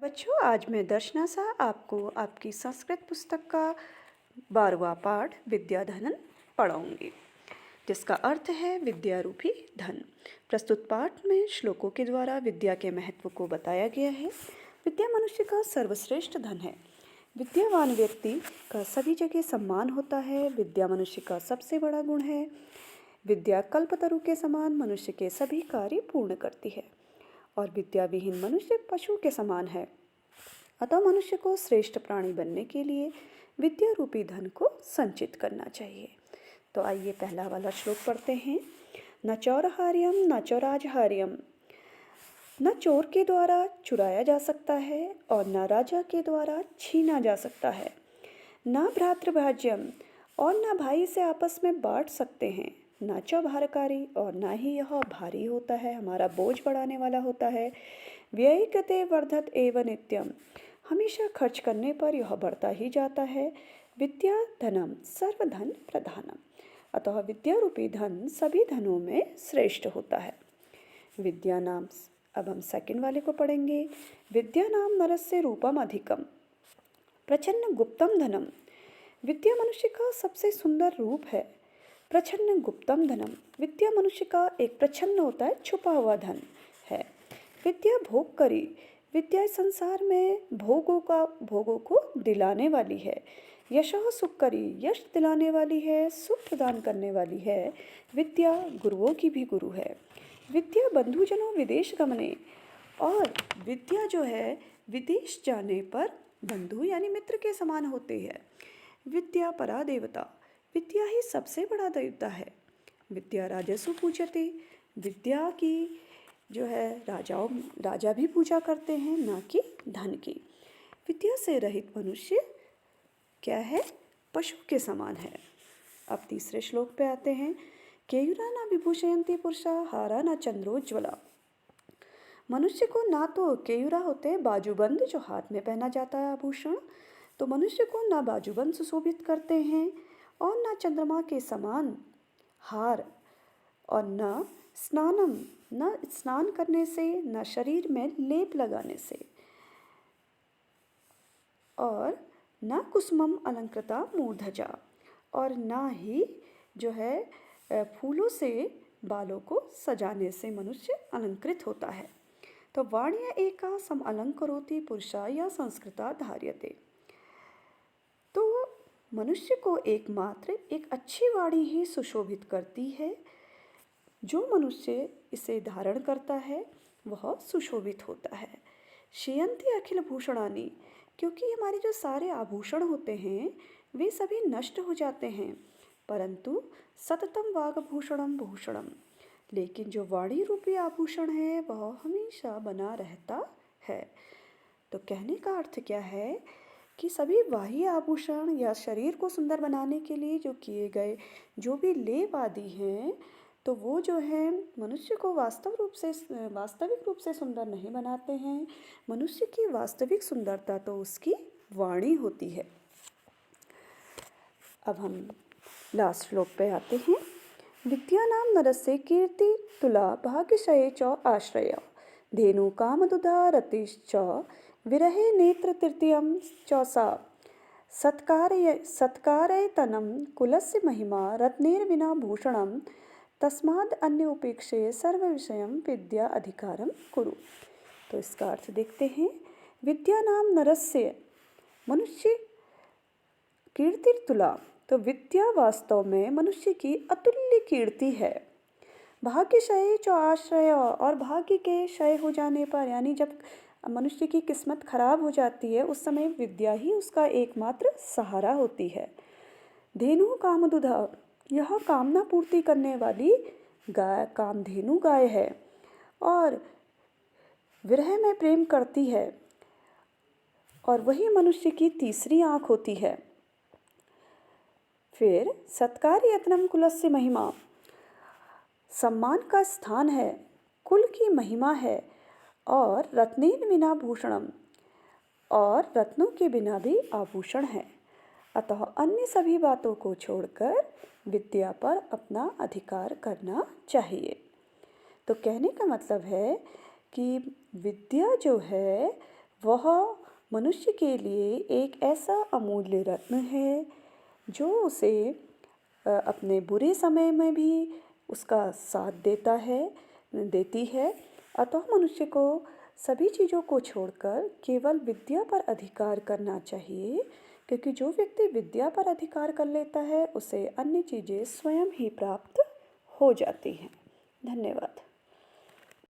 बच्चों, आज मैं दर्शना सा आपको आपकी संस्कृत पुस्तक का 12वां पाठ विद्याधनन पढ़ाऊंगी, जिसका अर्थ है विद्या रूपी धन। प्रस्तुत पाठ में श्लोकों के द्वारा विद्या के महत्व को बताया गया है। विद्या मनुष्य का सर्वश्रेष्ठ धन है। विद्यावान व्यक्ति का सभी जगह सम्मान होता है। विद्या मनुष्य का सबसे बड़ा गुण है। विद्या कल्पतरु के समान मनुष्य के सभी कार्य पूर्ण करती है और विद्याविहीन मनुष्य पशु के समान है। अतः मनुष्य को श्रेष्ठ प्राणी बनने के लिए विद्या रूपी धन को संचित करना चाहिए। तो आइए पहला वाला श्लोक पढ़ते हैं। न चौरहार्यम न चौराजहार्यम, न चोर के द्वारा चुराया जा सकता है और न राजा के द्वारा छीना जा सकता है। न भ्रातृभाज्यम, और न भाई से आपस में बांट सकते हैं। न चौभारकारी, और ना ही यह भारी होता है, हमारा बोझ बढ़ाने वाला होता है। व्यय कृते वर्धत एव नित्यम, हमेशा खर्च करने पर यह बढ़ता ही जाता है। विद्या धनम सर्वधन प्रधानम, अतः विद्या रूपी धन सभी धनों में श्रेष्ठ होता है। विद्या नाम, अब हम सेकंड वाले को पढ़ेंगे। विद्या नाम नरस्य रूपम अधिकम प्रच्छन्न गुप्तम धनम, विद्या मनुष्य का सबसे सुंदर रूप है। प्रच्छन्न गुप्तम धनम, विद्या मनुष्य का एक प्रच्छन्न होता है, छुपा हुआ धन है। विद्या भोग करी, विद्या संसार में भोगों को दिलाने वाली है। यशः सुख करी, यश दिलाने वाली है, सुख प्रदान करने वाली है। विद्या गुरुओं की भी गुरु है। विद्या बंधुजनों विदेश गमने, और विद्या जो है विदेश जाने पर बंधु यानी मित्र के समान होती है। विद्या परा देवता, विद्या ही सबसे बड़ा देवता है। विद्या राजसु पूजते, विद्या की जो है राजा भी पूजा करते हैं, ना कि धन की। विद्या से रहित मनुष्य क्या है, पशु के समान है। अब तीसरे श्लोक पे आते हैं। केयूरा न विभूषयन्ति पुरुषा हारा न चंद्रोज्ज्वला, मनुष्य को ना तो केयूरा होते हैं बाजूबंद जो हाथ में पहना जाता है आभूषण, तो मनुष्य को ना बाजूबंद सुशोभित करते हैं और ना चंद्रमा के समान हार, और न स्नान करने से, न शरीर में लेप लगाने से, और न कुसुमम अलंकृता मूर्धजा, और ना ही जो है फूलों से बालों को सजाने से मनुष्य अलंकृत होता है। तो वाण्या एका सम अलंकरोति पुरुषा या संस्कृता धार्यते, तो मनुष्य को एकमात्र एक अच्छी वाणी ही सुशोभित करती है। जो मनुष्य इसे धारण करता है वह सुशोभित होता है। श्रियंति अखिल भूषणानि, क्योंकि हमारे जो सारे आभूषण होते हैं वे सभी नष्ट हो जाते हैं, परंतु सततम वागभूषणम भूषणम, लेकिन जो वाणी रूपी आभूषण है वह हमेशा बना रहता है। तो कहने का अर्थ क्या है कि सभी बाह्य आभूषण या शरीर को सुंदर बनाने के लिए जो किए गए जो भी लेप आदि हैं, तो वो जो है मनुष्य को वास्तविक रूप से सुंदर नहीं बनाते हैं। मनुष्य की वास्तविक सुंदरता तो उसकी वाणी होती है। अब हम लास्ट श्लोक पे आते हैं। विद्या नाम नरस्य कीर्ति तुला भाग्यशये च आश्रय, धेनु कामदुधा रतिश्च विरहे नेत्र तृतीयम च सा, सत्कारयतनं कुलस्य महिमा रत्नेर्विना भूषणं, तस्माद् अन्य उपेक्षे सर्व विषयम विद्या अधिकारम कुरु। तो इसका अर्थ देखते हैं। विद्या नाम नरस्य, मनुष्य कीर्तिर्तुला, तो विद्या वास्तव में मनुष्य की अतुल्य कीर्ति है। भाग्यशये च आश्रय, और भाग्य के क्षय हो जाने पर यानी जब मनुष्य की किस्मत खराब हो जाती है उस समय विद्या ही उसका एकमात्र सहारा होती है। धेनु कामदुधा, यह कामना पूर्ति करने वाली गाय कामधेनु गाय है और विरह में प्रेम करती है, और वही मनुष्य की तीसरी आँख होती है। फिर सत्कार यत्नम कुलस्य महिमा, सम्मान का स्थान है, कुल की महिमा है, और रत्नेन विना भूषणम, और रत्नों के बिना भी आभूषण है। अतः अन्य सभी बातों को छोड़कर विद्या पर अपना अधिकार करना चाहिए। तो कहने का मतलब है कि विद्या जो है वह मनुष्य के लिए एक ऐसा अमूल्य रत्न है जो उसे अपने बुरे समय में भी उसका साथ देती है। अतः मनुष्य को सभी चीज़ों को छोड़कर केवल विद्या पर अधिकार करना चाहिए, क्योंकि जो व्यक्ति विद्या पर अधिकार कर लेता है उसे अन्य चीज़ें स्वयं ही प्राप्त हो जाती हैं। धन्यवाद।